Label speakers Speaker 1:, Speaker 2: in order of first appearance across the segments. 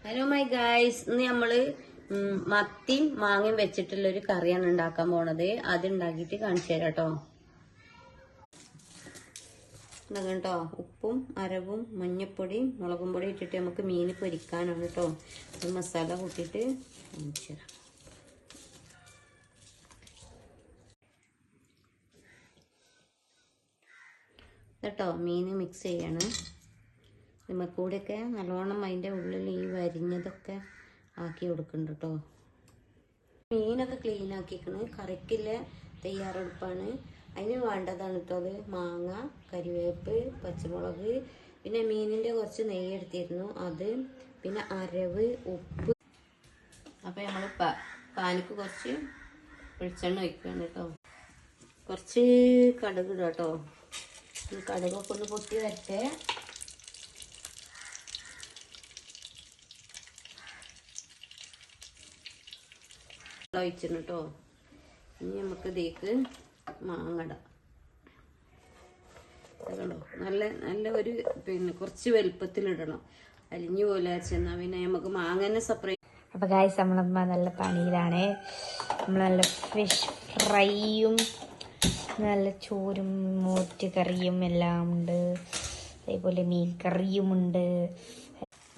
Speaker 1: Hello my guys, ഇന്ന് നമ്മള് മത്തിയും മാങ്ങയും വെച്ചിട്ടുള്ള ഒരു കറിയാണ് ഉണ്ടാക്കാൻ പോണത്. അത് ഉണ്ടാക്കിയിട്ട് കാണിച്ചു തരാം കേട്ടോ. കേട്ടോ, ഉപ്പും അരവും മഞ്ഞപ്പൊടിയും മുളകും പൊടി ഇട്ടിട്ട് നമുക്ക് മീൻ പൊരിക്കാനാണ് കേട്ടോ. മസാല കൂട്ടിയിട്ട് കാണിച്ചു തരാം. കേട്ടോ, മീൻ മിക്സ് ചെയ്യാണ്. കൂടെയൊക്കെ നല്ലോണം അതിൻ്റെ ഉള്ളിൽ ഈ വരിഞ്ഞതൊക്കെ ആക്കി കൊടുക്കുന്നുണ്ട് കേട്ടോ. മീനൊക്കെ ക്ലീൻ ആക്കിക്കണ്. കറിക്കുള്ള തയ്യാറെടുപ്പാണ്. അതിന് വേണ്ടതാണ് കേട്ടോ അത് മാങ്ങ, കരിവേപ്പ്, പച്ചമുളക്, പിന്നെ മീനിൻ്റെ കുറച്ച് നെയ്യ് എടുത്തിരുന്നു അത്, പിന്നെ അരവ്, ഉപ്പ്. അപ്പം നമ്മൾ പാനിക്ക് കുറച്ച് വെളിച്ചെണ്ണ ഒഴിക്കുകയാണ് കേട്ടോ. കുറച്ച് കടുക് ഇടാം കേട്ടോ. കടുകൊക്കെ ഒന്ന് പൊട്ടി വരട്ടെ. ഒഴിച്ചിരുന്നു കേട്ടോ. ഇനി നമുക്ക് ഇതിലേക്ക് മാങ്ങടാം. കണ്ടോ, നല്ല ഒരു പിന്നെ കുറച്ച് വലുപ്പത്തിലിടണം. അലിഞ്ഞു പോലെ ചെന്നാൽ പിന്നെ നമുക്ക് മാങ്ങനെ സെപ്പറേറ്റ്.
Speaker 2: അപ്പോൾ ഗായ്സ്, നമ്മളമ്മ നല്ല പണിയിലാണ്. നമ്മൾ നല്ല ഫിഷ് ഫ്രൈയും നല്ല ചോറും മോറ്റുകറിയും എല്ലാം ഉണ്ട്. അതേപോലെ മീൻ കറിയുമുണ്ട്.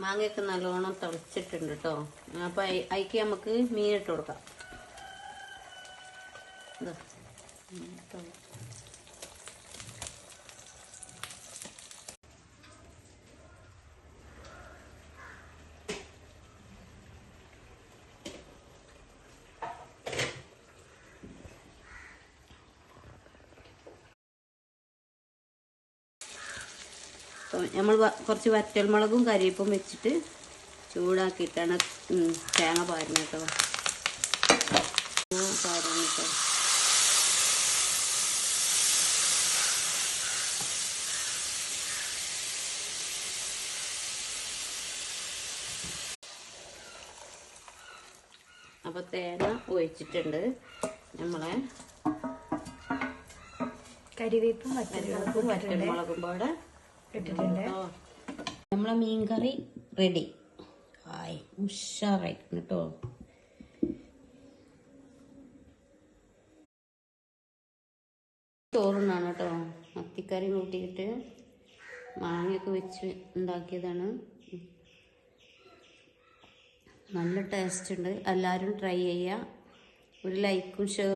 Speaker 1: മാങ്ങയൊക്കെ നല്ലോണം തിളച്ചിട്ടുണ്ട് കേട്ടോ. അപ്പം അതിക്ക് നമുക്ക് മീനിട്ട് കൊടുക്കാം. നമ്മൾ കുറച്ച് വറ്റൽമുളകും കരിവേപ്പും വെച്ചിട്ട് ചൂടാക്കിയിട്ടാണ് തേങ്ങ പാരുന്നത് കേട്ടോ. പാരുന്നത് കേട്ടോ. അപ്പോൾ തേങ്ങ ഒഴിച്ചിട്ടുണ്ട്. നമ്മളെ
Speaker 2: കരിവേപ്പും വറ്റൽമുളകും
Speaker 1: പാടെ ഇട്ടിട്ടുണ്ട്. നമ്മളെ മീൻ കറി റെഡി ആയി, ഉഷാറായി കേട്ടോ. ചോറുണ്ണാണ് കേട്ടോ. മത്തിക്കറി കൂട്ടിയിട്ട് മാങ്ങയൊക്കെ വെച്ച് ഉണ്ടാക്കിയതാണ്. നല്ല ടേസ്റ്റ് ഉണ്ട്. എല്ലാവരും ട്രൈ ചെയ്യുക. ഒരു ലൈക്കും ഷെയർ